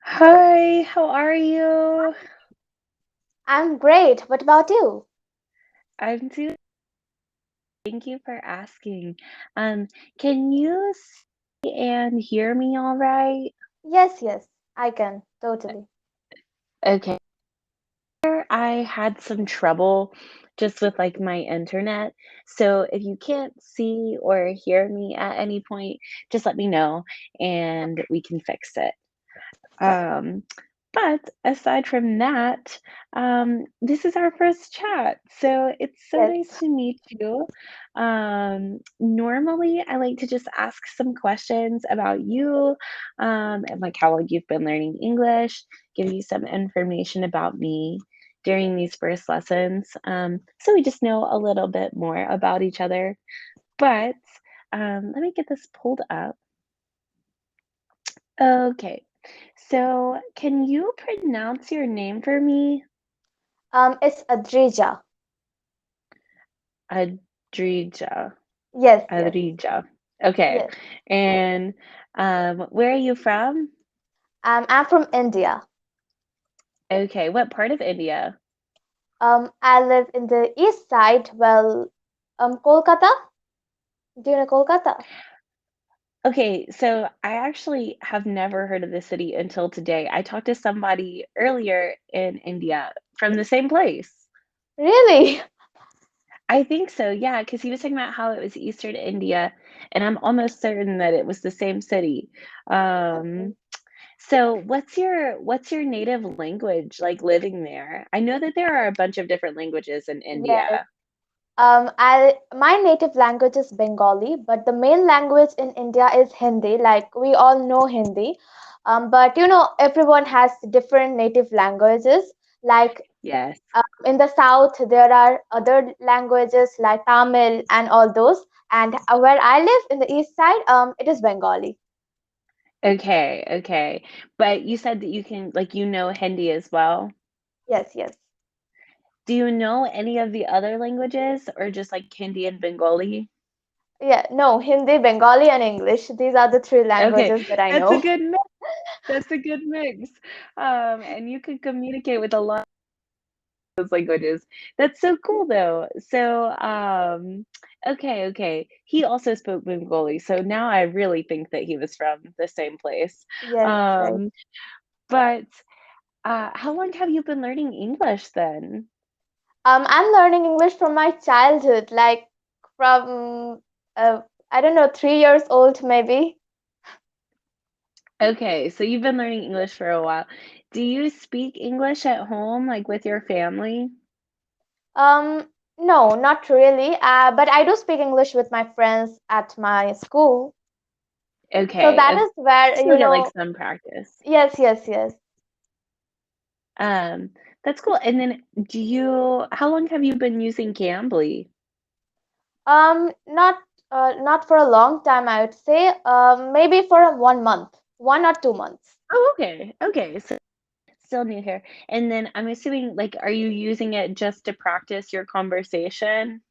Hi, how are you? I'm great. What about you? I'm doing. Thank you for asking. Um, can you see and hear me all right? Yes, yes, I can. Totally. Okay. I had some trouble just with like my internet. So if you can't see or hear me at any point, just let me know and we can fix it. Sure. Um, but aside from that, this is our first chat, so it's so Yes. nice to meet you. Normally, I like to just ask some questions about you, and like how long you've been learning English, give you some information about me during these first lessons, so we just know a little bit more about each other. But let me get this pulled up. Okay. So, can you pronounce your name for me? It's Adrija. Adrija. Yes, yes, Adrija. Okay. yes. And where are you from? I'm from India. Okay. What part of India? I live in the east side. Kolkata. Do you know Kolkata? Okay, so I actually have never heard of this city until today. I talked to somebody earlier in India from the same place. Really? I think so, yeah, because he was talking about how it was Eastern India, and I'm almost certain that it was the same city. Okay. Um, so what's your native language like living there? I know that there are a bunch of different languages in Yes. India. I my native language is Bengali, but the main language in India is Hindi. Like we all know Hindi, but everyone has different native languages. Like Yes. in the south, there are other languages like Tamil and all those. And where I live in the east side, it is Bengali. Okay, okay. But you said that you can like you know Hindi as well. Yes, yes. Do you know any of the other languages or just like Hindi and Bengali? Yeah, no, Hindi, Bengali, and English. These are the three Okay, languages that I that's a know. good mix. That's a good mix. And you can communicate with a lot of those languages. That's so cool though. So, okay, okay. He also spoke Bengali, so now I really think that he was from the same place. Yes, right. Um, but how long have you been learning English then? I'm learning English from my childhood, like from I don't know, 3 years old maybe. Okay, so you've been learning English for a while. Do you speak English at home, like with your family? Um, no, not really. But I do speak English with my friends at my school. So Okay, that okay. is where, Still get like some practice. yes, yes, yes. Um, that's cool. And then how long have you been using Cambly? Not for a long time, I would say. Maybe for a 1 month, 1 or 2 months. Oh, okay. Okay. So still new here. And then I'm assuming like are you using it just to practice your conversation?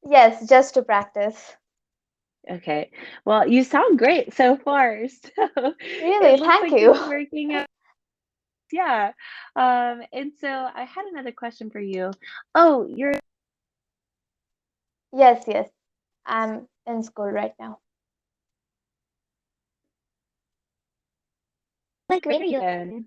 Yes, just to practice. Okay. Well, you sound great so far. So it Really, looks thank like you. it's working out. Yeah. And so I had another question for you. Oh, you're Yes, yes. I'm in school right now. what grade are you in?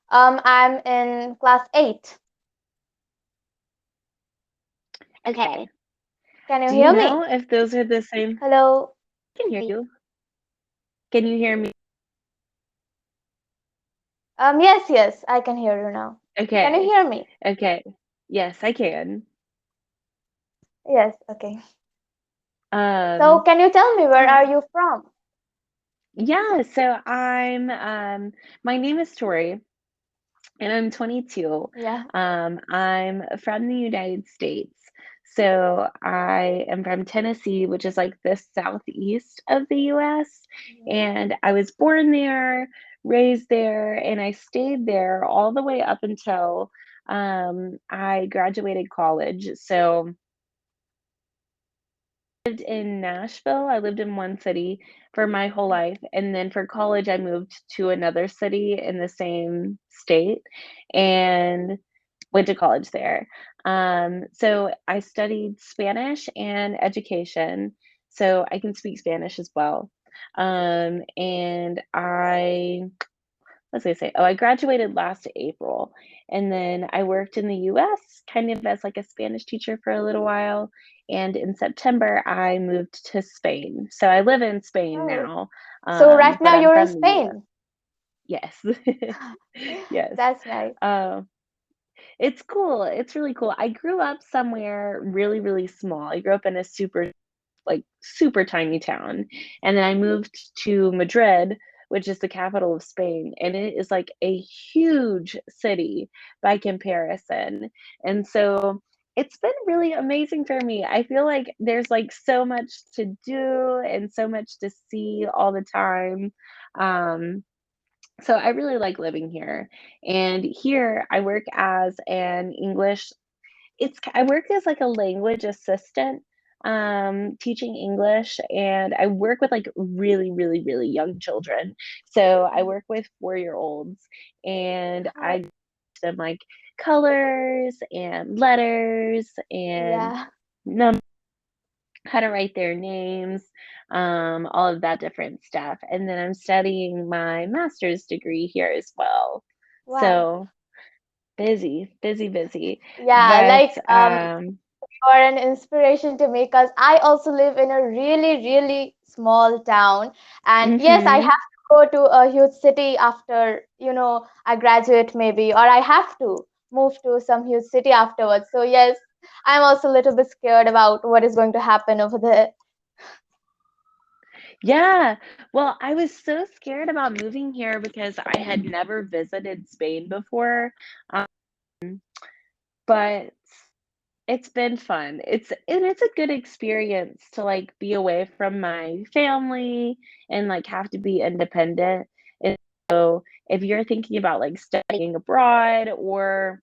I'm in class 8. Okay. Can you Do you hear me? know if those are the same? Hello. I can hear you. Can you hear me? Yes, yes, I can hear you now. Can you Okay. hear me? Okay. Yes, I can. Yes, okay. So Um, can you tell me where uh, are you from? yeah, so my name is Tori and I'm 22. Yeah. I'm from the United States. So I am from Tennessee, which is like the southeast of the US. Mhm. And I was born there, raised there, and I stayed there all the way up until I graduated college. So lived in Nashville. I lived in one city for my whole life, and then for college, I moved to another city in the same state and went to college there. So I studied Spanish and education, so I can speak Spanish as well. And I what was I gonna say? Oh, I graduated last April, and then I worked in the US kind of as like a Spanish teacher for a little while. And in September, I moved to Spain. So I live in Spain Oh, now, so right but now I'm you're in from the US. Spain. Yes. Yes. That's nice. Um, it's cool. It's really cool. I grew up somewhere really, really small. I grew up in a super tiny town. And then I moved to Madrid, which is the capital of Spain, and it is like a huge city by comparison. And so it's been really amazing for me. I feel like there's like so much to do and so much to see all the time. Um, so I really like living here. And here I work as an English I work as, like, a language assistant, teaching English, and I work with, like, really, really, really young children. So I Mhm. work with four-year-olds, and Oh, I teach them, like, colors and letters and yeah. num how to write their names, all of that different stuff, and then I'm studying my master's degree here as well. Wow. So, busy, busy, busy, Yeah, but, like you are an inspiration to me because I also live in a really, really small town. And yes, I have mhm. to go to a huge city after, I graduate maybe, or I have to move to some huge city afterwards. So yes, I'm also a little bit scared about what is going to happen over there. Yeah. Well, I was so scared about moving here because I had never visited Spain before, um, but it's been fun. It's a good experience to, like, be away from my family and, like, have to be independent, and so if you're thinking about, like, studying abroad or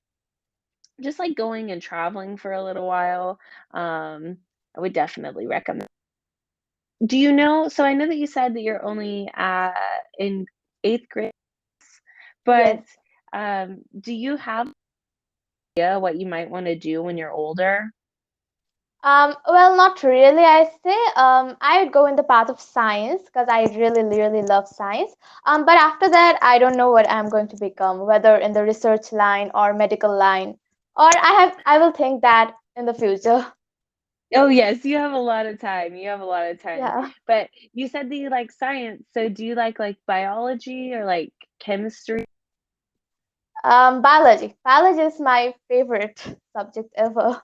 just, like, going and traveling for a little while, I would definitely recommend. Do you know so I know that you said that you're only, in 8th grade, but, Yes. do you have idea what you might wanna do when you're older? Well, not really. I say I would go in the path of science because I really, really love science. But after that, I don't know what I'm going to become, whether in the research line or medical line, or I will think that in the future. Oh, yes, you have a lot of time, you have a lot of time, Yeah. but you said that you like science, so do you like, biology or, like, chemistry? Biology. Biology is my favorite subject ever.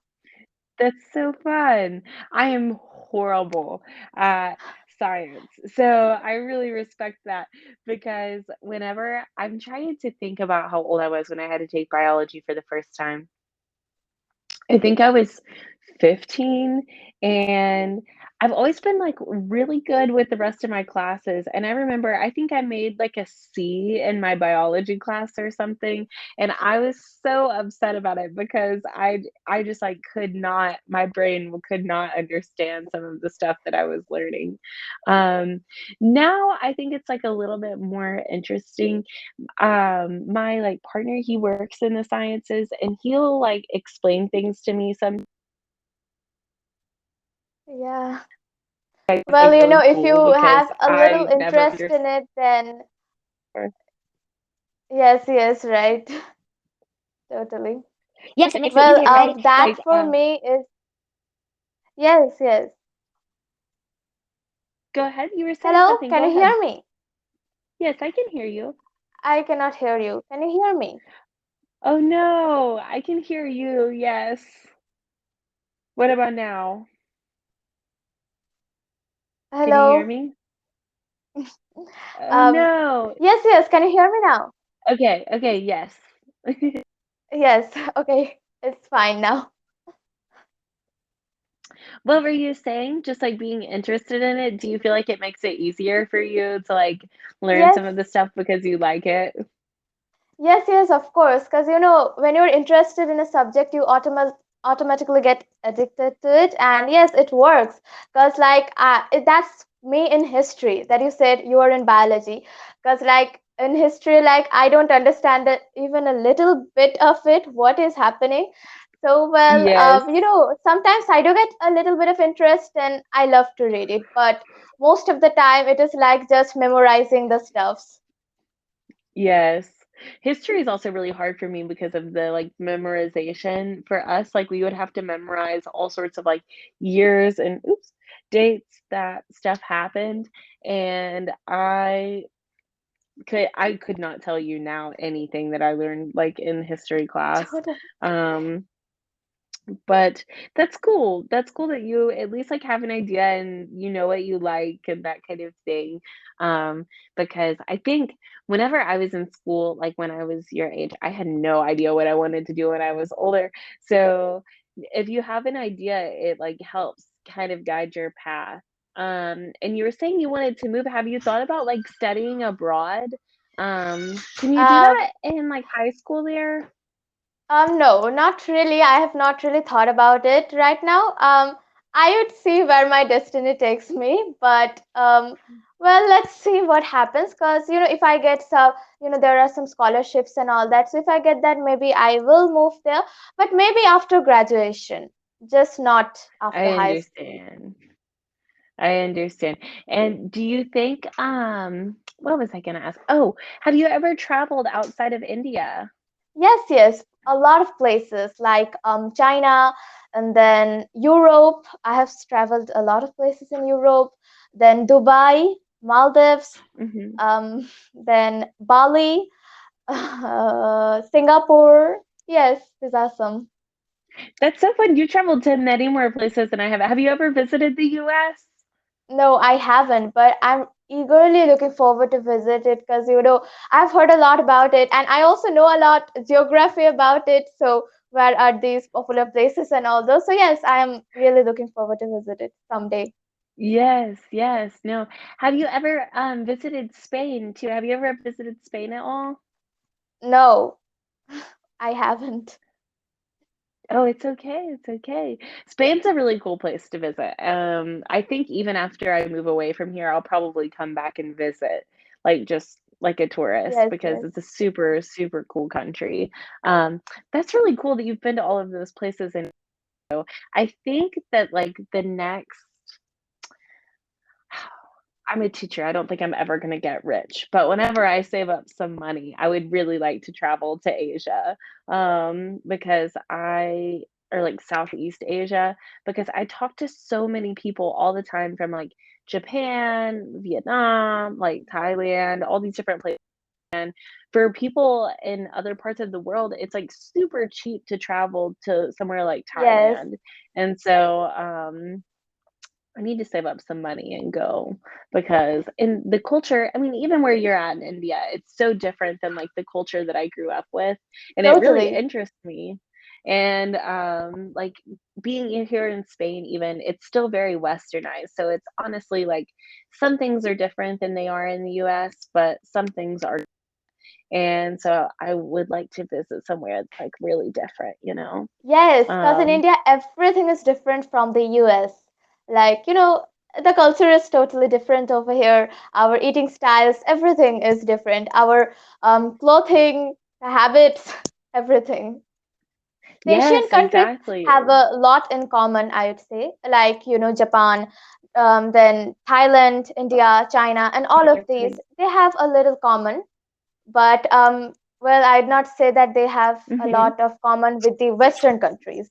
That's so fun. I am horrible at science, so I really respect that because whenever I'm trying to think about how old I was when I had to take biology for the first time. I think I was 15, and I've always been, like, really good with the rest of my classes, and I remember I think I made, like, a C in my biology class or something, and I was so upset about it because I just, like, could not my brain could not understand some of the stuff that I was learning. Now I think it's, like, a little bit more interesting. My, like, partner, he works in the sciences, and he'll, like, explain things to me sometimes, Yeah. like, Well, really if you cool because have a little I never interest understood. in it, then yes, yes, right. Totally. Yes, it makes it Well, easier, right? that for me is yes, yes. Go ahead, you were saying Hello, something, can go you ahead. hear me? Yes, I can hear you. I cannot hear you. Can you hear me? Oh, no, I can hear you, yes. What about now? Can you hear Hello? me? Oh, Um, no. yes, yes, can you hear me now? Okay, okay, yes. Yes, okay, it's fine now. What were you saying? Just, like, being interested in it, do you feel like it makes it easier for you to, like, learn Yes, some of the stuff because you like it? yes, yes, of course, because when you're interested in a subject, you automatically get addicted to it. And yes, it works because that's me in history that you said you are in biology. Because like in history, like I don't understand it, even a little bit of it, what is happening. So well, Yes. sometimes I do get a little bit of interest and I love to read it, but most of the time it is like just memorizing the stuffs. Yes. History is also really hard for me because of the, like, memorization. For us, like, we would have to memorize all sorts of, like, years and oops, dates that stuff happened, and I could not tell you now anything that I learned, like, in history class. Um but that's cool. That's cool that you at least, like, have an idea and you know what you like and that kind of thing. Um, because I think whenever I was in school, like, when I was your age, I had no idea what I wanted to do when I was older. So, if you have an idea, it, like, helps kind of guide your path. And you were saying you wanted to move. Have you thought about, like, studying abroad? Can you do Um, that in, like, high school there? no, not really. I have not really thought about it right now. I would see where my destiny takes me, but well, let's see what happens. Because if I get some, there are some scholarships and all that. So if I get that, maybe I will move there. But maybe after graduation, just not after I high school. understand. I understand. And do you think, what was I gonna ask? Oh, have you ever traveled outside of India? Yes, yes, a lot of places like China and then Europe. I have traveled a lot of places in Europe. Then Dubai, Maldives, Mhm. then Bali, Singapore. Yes, these are some. That's so fun. You traveled to many more places than I have. Have you ever visited the US? No, I haven't, but I'm eagerly looking forward to visit it because I've heard a lot about it, and I also know a lot geography about it. So where are these popular places and all those? So yes, I am really looking forward to visit it someday. Yes, yes. No. Have you ever visited Spain too? Have you ever visited Spain at all? No, I haven't. Oh, it's okay, it's okay. Spain's a really cool place to visit. I think even after I move away from here, I'll probably come back and visit, like, just like a tourist Yes, because yes, it's a super, super cool country. That's really cool that you've been to all of those places, and I think that, like, the next I'm a teacher, I don't think I'm ever gonna get rich, but whenever I save up some money, I would really like to travel to Asia, because I or, like, Southeast Asia, because I talk to so many people all the time from, like, Japan, Vietnam, like, Thailand, all these different places, and for people in other parts of the world, it's, like, super cheap to travel to somewhere like yes, Thailand, and so, I need to save up some money and go because in the culture, I mean, even where you're at in India, it's so different than like the culture that I grew up with, and it really totally. interests me. And like being here in Spain, even it's still very westernized. So it's honestly like some things are different than they are in the US, but some things are. And so I would like to visit somewhere that's like really different, you know? Yes, because in Um, India, everything is different from the US. Like, the culture is totally different over here. Our eating styles, everything is different. Our clothing, habits, everything. The Asian yes, countries exactly. have a lot in common, I would say, like, Japan, then Thailand, India, China, and all of these, Exactly. they have a little common. But, well, I'd not say that they have a Mhm. lot of common with the Western countries.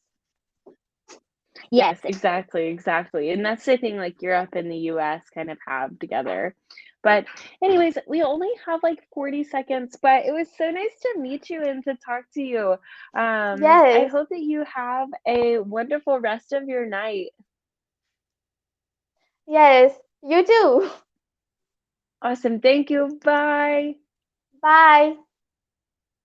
Yes, exactly, exactly, and that's the thing, like, Europe and the US kind of have together. But anyways, we only have, like, 40 seconds, but it was so nice to meet you and to talk to you. I Yes, hope that you have a wonderful rest of your night. yes, you too. Awesome, thank you, bye. Bye.